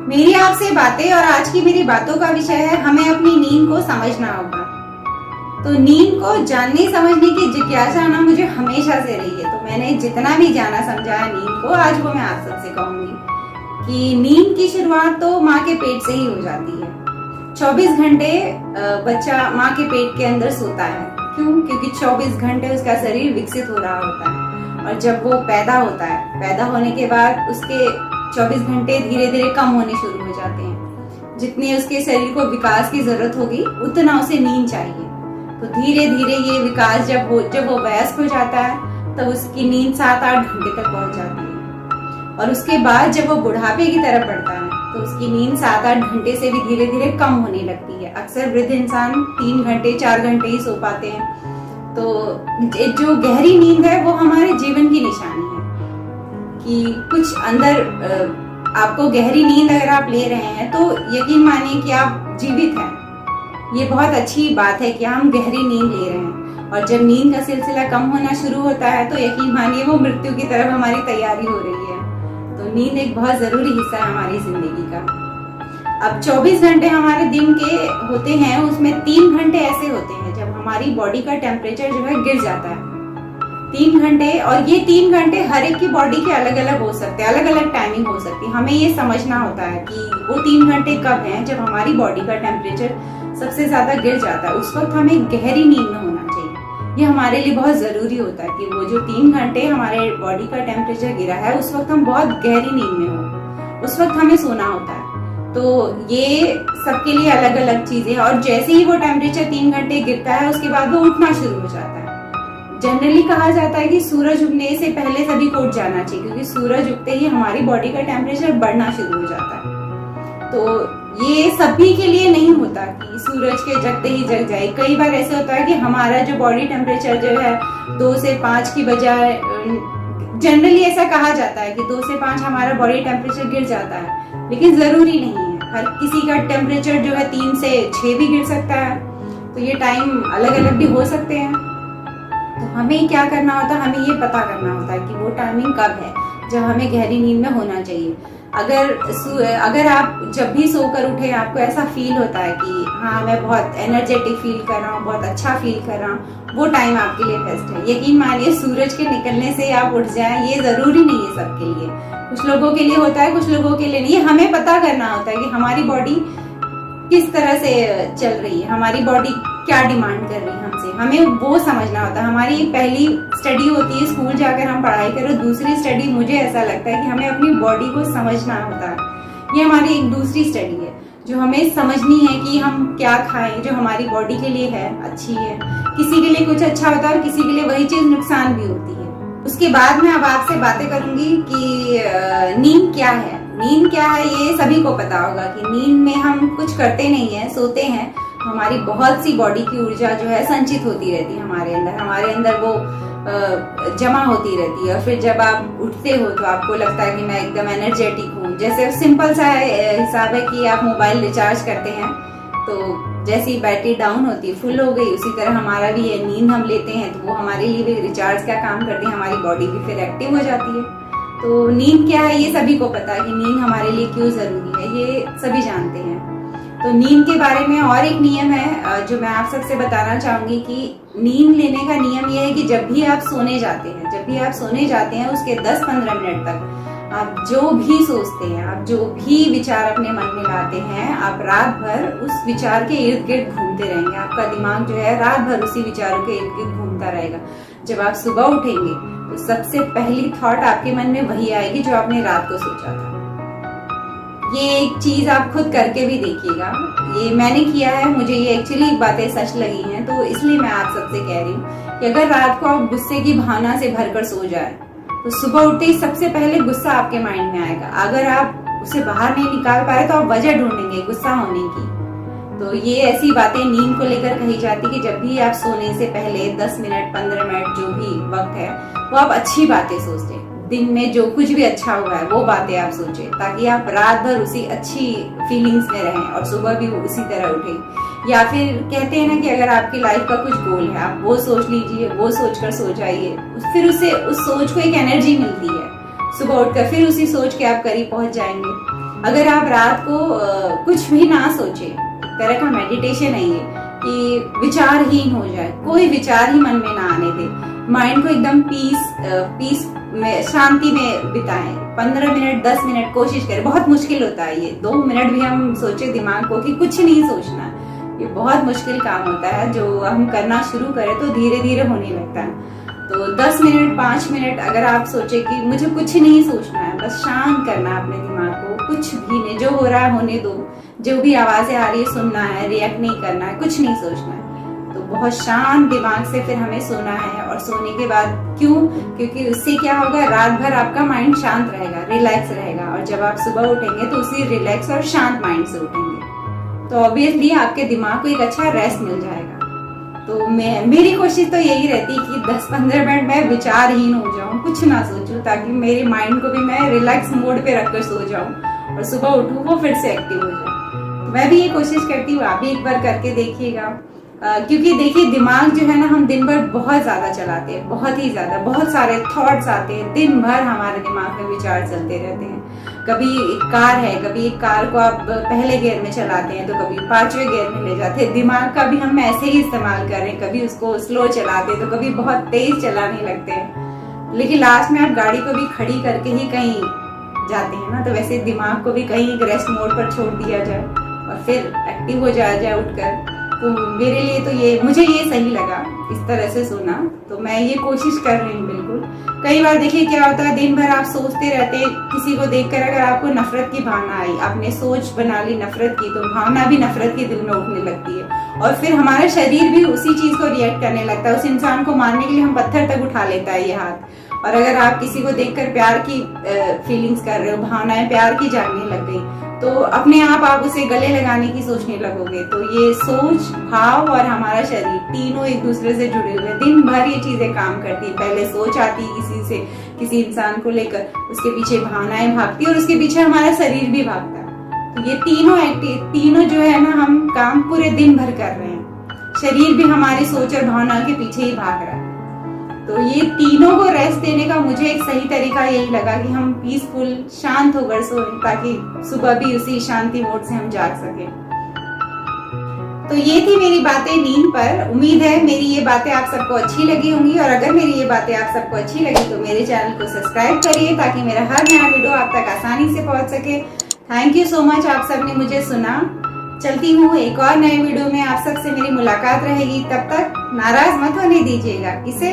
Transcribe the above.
मेरी आपसे बातें और आज की मेरी बातों का विषय है हमें अपनी नींद को समझना होगा। तो नींद को जानने समझने की जिज्ञासा ना मुझे हमेशा से रही है। तो मैंने जितना भी जाना समझा है नींद को, आज वो मैं आप सबसे कहूंगी कि नींद की शुरुआत तो माँ के पेट से ही हो जाती है। 24 घंटे बच्चा माँ के पेट के अंदर सोता है। क्यों? क्योंकि 24 घंटे उसका शरीर विकसित हो रहा होता है और जब वो पैदा होता है, पैदा होने के बाद उसके 24 घंटे धीरे धीरे कम होने शुरू हो जाते हैं। जितने उसके शरीर को विकास की जरूरत होगी उतना उसे नींद चाहिए। तो धीरे धीरे ये विकास जब वो वयस्क हो जाता है तब उसकी नींद 7-8 घंटे तक पहुंच जाती है और उसके बाद जब वो बुढ़ापे की तरफ बढ़ता है तो उसकी नींद 7-8 घंटे से भी धीरे धीरे कम होने लगती है। अक्सर वृद्ध इंसान 3 घंटे 4 घंटे ही सो पाते हैं। तो जो गहरी नींद है वो हमारे जीवन की निशानी है कि कुछ अंदर आपको गहरी नींद अगर आप ले रहे हैं तो यकीन मानिए कि आप जीवित हैं। ये बहुत अच्छी बात है कि हम गहरी नींद ले रहे हैं और जब नींद का सिलसिला कम होना शुरू होता है तो यकीन मानिए वो मृत्यु की तरफ हमारी तैयारी हो रही है। तो नींद एक बहुत जरूरी हिस्सा है हमारी जिंदगी का। अब 24 घंटे हमारे दिन के होते हैं, उसमें 3 घंटे ऐसे होते हैं जब हमारी बॉडी का टेम्परेचर जो है गिर जाता है। 3 घंटे, और ये 3 घंटे हर एक की बॉडी के अलग अलग हो सकते हैं, अलग अलग टाइमिंग हो सकती है। हमें ये समझना होता है कि वो 3 घंटे कब हैं जब हमारी बॉडी का टेम्परेचर सबसे ज्यादा गिर जाता है। उस वक्त हमें गहरी नींद में होना चाहिए। ये हमारे लिए बहुत जरूरी होता है कि वो जो 3 घंटे हमारे बॉडी का टेम्परेचर गिरा है उस वक्त हम बहुत गहरी नींद में हो, उस वक्त हमें सोना होता है। तो ये सबके लिए अलग अलग चीजें, और जैसे ही वो टेम्परेचर 3 घंटे गिरता है उसके बाद वो उठना शुरू हो जाता है। जनरली कहा जाता है कि सूरज उगने से पहले सभी को उठ जाना चाहिए क्योंकि सूरज उगते ही हमारी बॉडी का टेम्परेचर बढ़ना शुरू हो जाता है। तो ये सभी के लिए नहीं होता कि सूरज के जगते ही जग जाए। कई बार ऐसे होता है कि हमारा जो बॉडी टेम्परेचर जो है 2 से 5 की बजाय, जनरली ऐसा कहा जाता है कि 2 से 5 हमारा बॉडी टेम्परेचर गिर जाता है, लेकिन जरूरी नहीं है। हर किसी का टेम्परेचर जो है 3 से 6 भी गिर सकता है। तो ये टाइम अलग अलग भी हो सकते हैं। तो हमें क्या करना होता है, हमें ये पता करना होता है कि वो टाइमिंग कब है जब हमें गहरी नींद में होना चाहिए। अगर आप जब भी सोकर उठे आपको ऐसा फील होता है कि हाँ मैं बहुत एनर्जेटिक फील कर रहा हूँ, बहुत अच्छा फील कर रहा हूँ, वो टाइम आपके लिए बेस्ट है। यकीन मानिए सूरज के निकलने से आप उठ जाएं ये जरूरी नहीं है सबके लिए। कुछ लोगों के लिए होता है, कुछ लोगों के लिए नहीं। हमें पता करना होता है कि हमारी बॉडी किस तरह से चल रही है, हमारी बॉडी क्या डिमांड कर रही है हमसे, हमें वो समझना होता है। हमारी पहली स्टडी होती है स्कूल जाकर हम पढ़ाई करो, दूसरी स्टडी मुझे ऐसा लगता है कि हमें अपनी बॉडी को समझना होता है। ये हमारी एक दूसरी स्टडी है जो हमें समझनी है कि हम क्या खाएं जो हमारी बॉडी के लिए है अच्छी है। किसी के लिए कुछ अच्छा होता है और किसी के लिए वही चीज नुकसान भी होती है। उसके बाद मैं अब आपसे बातें करूंगी कि नींद क्या है। नींद क्या है ये सभी को पता होगा कि नींद में हम कुछ करते नहीं है, सोते हैं। हमारी बहुत सी बॉडी की ऊर्जा जो है संचित होती रहती है हमारे अंदर वो जमा होती रहती है। और फिर जब आप उठते हो तो आपको लगता है कि मैं एकदम एनर्जेटिक हूँ। जैसे सिंपल सा हिसाब है कि आप मोबाइल रिचार्ज करते हैं तो जैसी बैटरी डाउन होती है फुल हो गई, उसी तरह हमारा भी है। नींद हम लेते हैं तो वो हमारे लिए भी रिचार्ज का काम करती है, हमारी बॉडी भी फिर एक्टिव हो जाती है। तो नींद क्या है ये सभी को पता है कि नींद हमारे लिए क्यों जरूरी है, ये सभी जानते हैं। तो नींद के बारे में और एक नियम है जो मैं आप सबसे बताना चाहूंगी कि नींद लेने का नियम ये है कि जब भी आप सोने जाते हैं उसके 10-15 मिनट तक आप जो भी सोचते हैं, आप जो भी विचार अपने मन में लाते हैं, आप रात भर उस विचार के इर्द गिर्द घूमते रहेंगे। आपका दिमाग जो है रात भर उसी विचारों के इर्द गिर्द घूमता रहेगा। जब आप सुबह उठेंगे तो सबसे पहली थॉट आपके मन में वही आएगी जो आपने रात को सोचा था। ये एक चीज आप खुद करके भी देखिएगा। ये मैंने किया है, मुझे ये एक्चुअली बातें सच लगी हैं, तो इसलिए मैं आप सबसे कह रही हूँ कि अगर रात को आप गुस्से की भावना से भरकर सो जाए तो सुबह उठते ही सबसे पहले गुस्सा आपके माइंड में आएगा। अगर आप उसे बाहर नहीं निकाल पा रहे तो आप वजह ढूंढेंगे गुस्सा होने की। तो ये ऐसी बातें नींद को लेकर कही जाती कि जब भी आप सोने से पहले 10 मिनट 15 मिनट जो भी वक्त है वो आप अच्छी बातें सोचें। दिन में जो कुछ भी अच्छा हुआ है वो बातें आप सोचें ताकि आप रात भर उसी अच्छी फीलिंग्स में रहें और सुबह भी उसी तरह उठें। या फिर कहते हैं ना कि अगर आपकी लाइफ का कुछ गोल है आप वो सोच लीजिए, वो सोचकर सो जाइए, फिर उस सोच को एक एनर्जी मिलती है। सुबह उठकर फिर उसी सोच के आप करीब पहुंच जाएंगे। अगर आप रात को कुछ भी ना सोचे, एक तरह का मेडिटेशन है ये, कि विचारहीन हो जाए, कोई विचार ही मन में ना आने दे, माइंड को एकदम पीस में, शांति में बिताएं। 15 मिनट 10 मिनट कोशिश करें। बहुत मुश्किल होता है ये, 2 मिनट भी हम सोचे दिमाग को कि कुछ नहीं सोचना, ये बहुत मुश्किल काम होता है। जो हम करना शुरू करें तो धीरे धीरे होने लगता है। तो 10 मिनट 5 मिनट अगर आप सोचे कि मुझे कुछ नहीं सोचना है, बस शांत करना है अपने दिमाग को, कुछ भी नहीं, जो हो रहा है होने दो, जो भी आवाजें आ रही है सुनना है, रिएक्ट नहीं करना है, कुछ नहीं सोचना है। तो बहुत शांत दिमाग से फिर हमें सोना है। और सोने के बाद क्यों? क्योंकि उससे क्या होगा, रात भर आपका माइंड शांत रहेगा, रिलैक्स रहेगा, और जब आप सुबह उठेंगे तो उसी रिलैक्स और शांत माइंड से उठेंगे, तो ऑब्वियसली आपके दिमाग को एक अच्छा रेस्ट मिल जाएगा। तो मेरी कोशिश तो यही रहती कि 10-15 मिनट मैं विचारहीन हो जाऊं, कुछ ना सोचूं, ताकि मेरे माइंड को भी मैं रिलैक्स मोड पे रखकर सो जाऊं और सुबह उठूं वो फिर से एक्टिव हो जाए। तो मैं भी ये कोशिश करती हूँ, आप भी एक बार करके देखिएगा। क्योंकि देखिए दिमाग जो है ना, हम दिन भर बहुत ज्यादा चलाते हैं, बहुत ही ज्यादा, बहुत सारे थॉट्स आते हैं, दिन भर हमारे दिमाग में विचार चलते रहते हैं। कभी एक कार है, कभी एक कार को आप पहले गियर में चलाते हैं तो कभी 5वें गियर में ले जाते हैं। दिमाग का भी हम ऐसे ही इस्तेमाल कर रहे हैं, कभी उसको स्लो चलाते हैं तो कभी बहुत तेज चलाने लगते हैं, लेकिन लास्ट में आप गाड़ी को भी खड़ी करके ही कहीं जाते हैं ना। तो वैसे दिमाग को भी कहीं एक रेस्ट मोड पर छोड़ दिया जाए और फिर एक्टिव हो जाया जाए उठकर। तो मेरे लिए तो मुझे ये सही लगा इस तरह से सोना, तो मैं ये कोशिश कर रही हूँ बिल्कुल। कई बार देखिए क्या होता है, दिन भर आप सोचते रहते हैं, किसी को देखकर अगर आपको नफरत की भावना आई, आपने सोच बना ली नफरत की, तो भावना भी नफरत के दिल में उठने लगती है और फिर हमारा शरीर भी उसी चीज को रिएक्ट करने लगता है। उस इंसान को मारने के लिए हम पत्थर तक उठा लेता है ये हाथ। और अगर आप किसी को देखकर प्यार की फीलिंग्स कर रहे हो, भावनाएं प्यार की जागने लग गई, तो अपने आप उसे गले लगाने की सोचने लगोगे। तो ये सोच, भाव और हमारा शरीर तीनों एक दूसरे से जुड़े हुए, दिन भर ये चीजें काम करती है। पहले सोच आती है किसी इंसान को लेकर, उसके पीछे भावनाएं भागती है और उसके पीछे हमारा शरीर भी भागता है। तो ये तीनों जो है ना, हम काम पूरे दिन भर कर रहे हैं, शरीर भी हमारी सोच और भावना के पीछे ही भाग रहा है। तो ये तीनों को रेस्ट देने का मुझे एक सही तरीका यही लगा कि हम पीसफुल शांत होकर सोएं, ताकि सुबह भी उसी शांति मोड से हम जाग सकें। तो ये थी मेरी बातें नींद पर। उम्मीद है मेरी ये बातें आप सबको अच्छी लगी होंगी, और अगर मेरी ये बातें आप सबको अच्छी लगी तो मेरे चैनल को सब्सक्राइब करिए, ताकि मेरा हर नया वीडियो आप तक आसानी से पहुंच सके। थैंक यू सो मच, आप सबने मुझे सुना। चलती हूँ, एक और नए वीडियो में आप सबसे मेरी मुलाकात रहेगी। तब तक नाराज मत होने दीजिएगा। इसे